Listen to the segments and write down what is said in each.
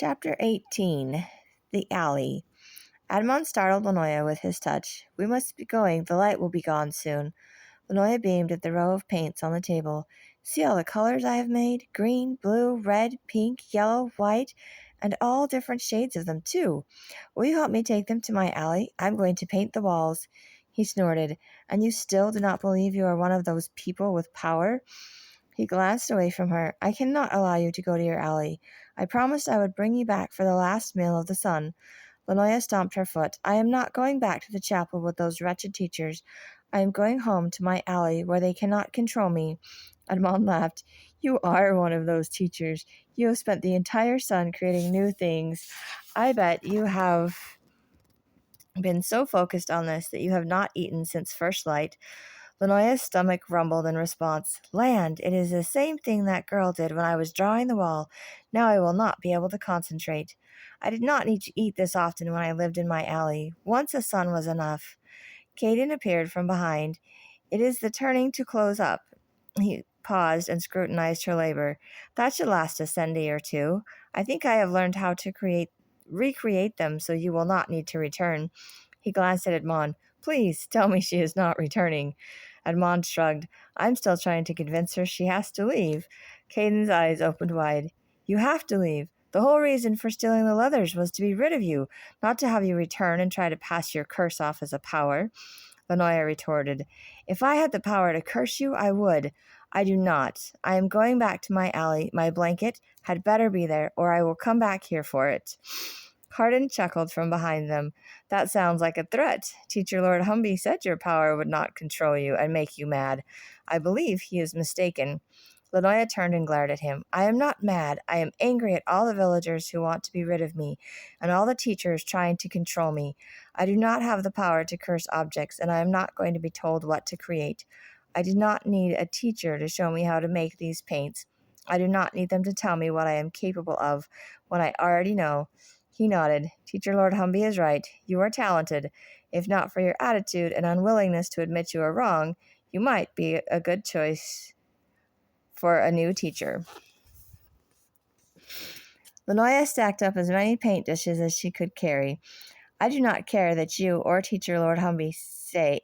Chapter 18 The Alley. Admon startled Lanoya with his touch. "We must be going. The light will be gone soon." Lanoya beamed at the row of paints on the table. "See all the colors I have made? Green, blue, red, pink, yellow, white, and all different shades of them, too. Will you help me take them to my alley? I'm going to paint the walls." He snorted. "And you still do not believe you are one of those people with power?" He glanced away from her. "I cannot allow you to go to your alley. I promised I would bring you back for the last meal of the sun." Lanoya stomped her foot. "I am not going back to the chapel with those wretched teachers. I am going home to my alley where they cannot control me." Admon laughed. "You are one of those teachers. You have spent the entire sun creating new things. I bet you have been so focused on this that you have not eaten since first light." Lanoya's stomach rumbled in response. "Land, it is the same thing that girl did when I was drawing the wall. Now I will not be able to concentrate. I did not need to eat this often when I lived in my alley. Once a sun was enough." Caden appeared from behind. "It is the turning to close up." He paused and scrutinized her labor. "That should last a Sunday or two. I think I have learned how to recreate them so you will not need to return." He glanced at Edmond. "Please tell me she is not returning." Edmond shrugged. "I'm still trying to convince her she has to leave." Caden's eyes opened wide. "You have to leave. The whole reason for stealing the leathers was to be rid of you, not to have you return and try to pass your curse off as a power." Lanoya retorted. "If I had the power to curse you, I would. I do not. I am going back to my alley. My blanket had better be there, or I will come back here for it." Hardin chuckled from behind them. "That sounds like a threat. Teacher Lord Humby said your power would not control you and make you mad. I believe he is mistaken." Lanoya turned and glared at him. "I am not mad. I am angry at all the villagers who want to be rid of me, and all the teachers trying to control me. I do not have the power to curse objects, and I am not going to be told what to create. I do not need a teacher to show me how to make these paints. I do not need them to tell me what I am capable of, when I already know." He nodded. "Teacher Lord Humby is right. You are talented. If not for your attitude and unwillingness to admit you are wrong, you might be a good choice for a new teacher." Lanoya stacked up as many paint dishes as she could carry. I do not care what you or Teacher Lord Humby say.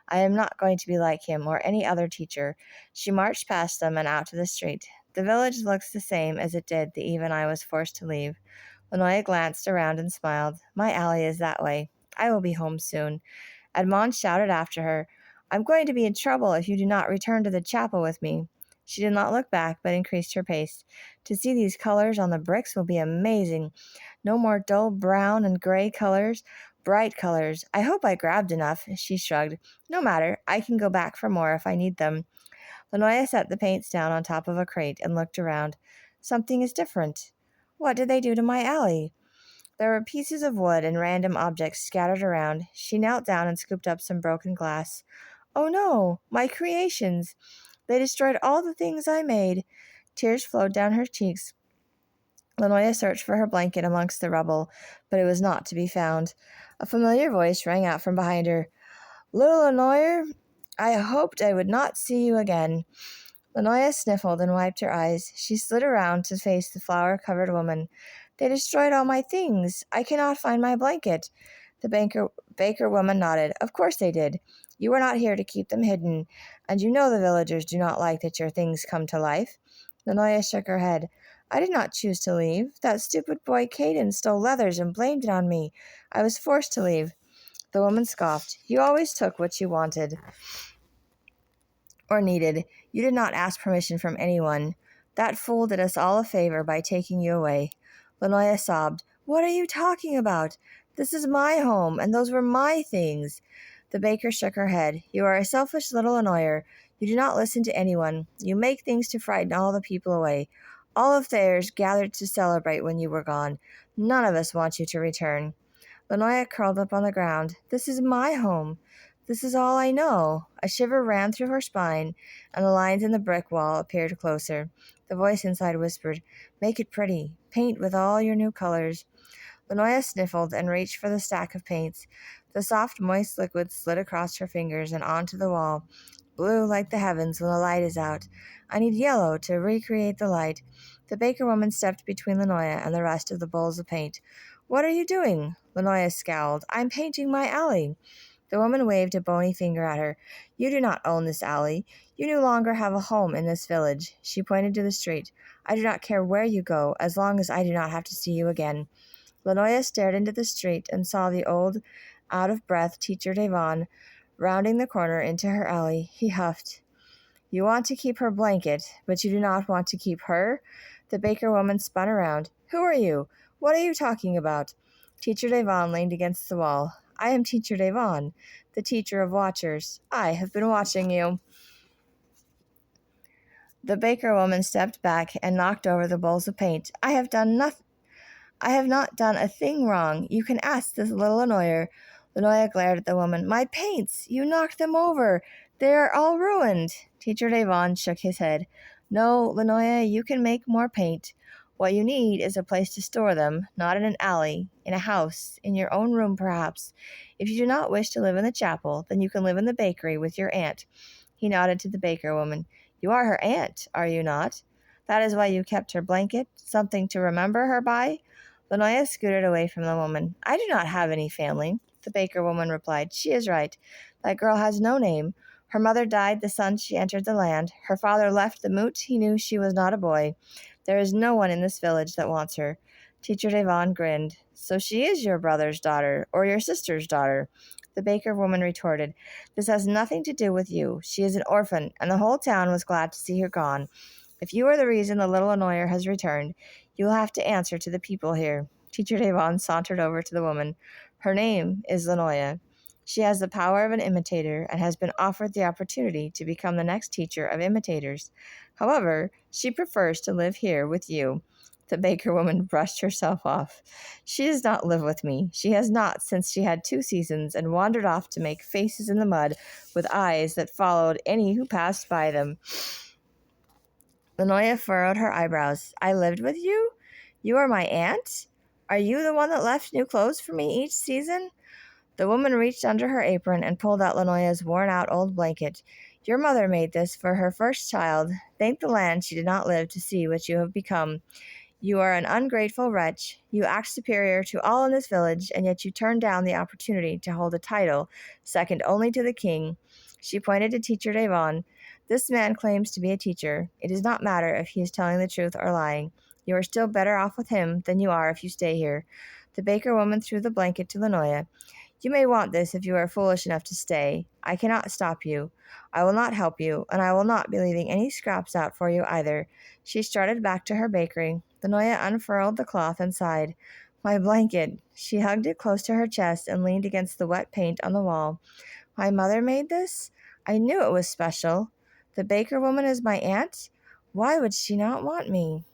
I am not going to be like him or any other teacher." She marched past them and out to the street. "The village looks the same as it did the even I was forced to leave." Lanoya glanced around and smiled. "My alley is that way. I will be home soon." Edmond shouted after her, "I'm going to be in trouble if you do not return to the chapel with me." She did not look back, but increased her pace. "To see these colors on the bricks will be amazing. No more dull brown and gray colors, bright colors. I hope I grabbed enough." She shrugged. "No matter. I can go back for more if I need them." Lanoya set the paints down on top of a crate and looked around. "Something is different. What did they do to my alley?" There were pieces of wood and random objects scattered around. She knelt down and scooped up some broken glass. "Oh no, my creations! They destroyed all the things I made." Tears flowed down her cheeks. Lanoya searched for her blanket amongst the rubble, but it was not to be found. A familiar voice rang out from behind her. "Little Lanoya, I hoped I would not see you again." Lanoya sniffled and wiped her eyes. She slid around to face the flower-covered woman. "They destroyed all my things. I cannot find my blanket." The baker woman nodded. "Of course they did. You were not here to keep them hidden, and you know the villagers do not like that your things come to life." Lanoya shook her head. "I did not choose to leave. That stupid boy Caden stole leathers and blamed it on me. I was forced to leave." The woman scoffed. "You always took what you wanted or needed. You did not ask permission from anyone. That fool did us all a favor by taking you away." Lanoya sobbed. "What are you talking about? This is my home, and those were my things." The baker shook her head. "You are a selfish little annoyer. You do not listen to anyone. You make things to frighten all the people away. All of theirs gathered to celebrate when you were gone. None of us want you to return." Lanoya curled up on the ground. "This is my home. This is all I know." A shiver ran through her spine, and the lines in the brick wall appeared closer. The voice inside whispered, "Make it pretty. Paint with all your new colors." Lanoya sniffled and reached for the stack of paints. The soft, moist liquid slid across her fingers and onto the wall. blue like the heavens when the light is out. I need yellow to recreate the light. The baker woman stepped between Lanoya and the rest of the bowls of paint. What are you doing? Lanoya scowled. I'm painting my alley. The woman waved a bony finger at her. You do not own this alley. You no longer have a home in this village. She pointed to the street. I do not care where you go, as long as I do not have to see you again. Lanoya stared into the street and saw the old, out-of-breath teacher Devon rounding the corner into her alley. He huffed. You want to keep her blanket, but you do not want to keep her? The baker woman spun around. Who are you? What are you talking about? Teacher Devon leaned against the wall. I am Teacher Devon, the teacher of watchers. I have been watching you. The baker woman stepped back and knocked over the bowls of paint. I have not done a thing wrong. You can ask this little Lanoya. Lanoya glared at the woman. My paints! You knocked them over! They are all ruined! Teacher Devon shook his head. No, Lanoya, you can make more paint. What you need is a place to store them, not in an alley, in a house, in your own room perhaps. If you do not wish to live in the chapel, then you can live in the bakery with your aunt. He nodded to the baker woman. You are her aunt, are you not? That is why you kept her blanket, something to remember her by? Lanoya scooted away from the woman. I do not have any family. The baker woman replied. She is right. That girl has no name. Her mother died the son she entered the land. Her father left the moot he knew she was not a boy. There is no one in this village that wants her. Teacher Devon grinned. So she is your brother's daughter, or your sister's daughter. The baker woman retorted. This has nothing to do with you. She is an orphan, and the whole town was glad to see her gone. If you are the reason the little Lanoya has returned, you will have to answer to the people here. Teacher Devon sauntered over to the woman. Her name is Lanoya. She has the power of an imitator and has been offered the opportunity to become the next teacher of imitators. However, she prefers to live here with you. The baker woman brushed herself off. She does not live with me. She has not since she had 2 seasons and wandered off to make faces in the mud with eyes that followed any who passed by them. Lanoya furrowed her eyebrows. I lived with you? You are my aunt? Are you the one that left new clothes for me each season? The woman reached under her apron and pulled out Lanoya's worn-out old blanket. Your mother made this for her first child. Thank the land she did not live to see what you have become. You are an ungrateful wretch. You act superior to all in this village, and yet you turn down the opportunity to hold a title, second only to the king. She pointed to Teacher Devon. This man claims to be a teacher. It does not matter if he is telling the truth or lying. You are still better off with him than you are if you stay here. The baker woman threw the blanket to Lanoya. You may want this if you are foolish enough to stay. I cannot stop you. I will not help you, and I will not be leaving any scraps out for you either. She strutted back to her bakery. Lanoya unfurled the cloth and sighed. My blanket. She hugged it close to her chest and leaned against the wet paint on the wall. My mother made this? I knew it was special. The baker woman is my aunt? Why would she not want me?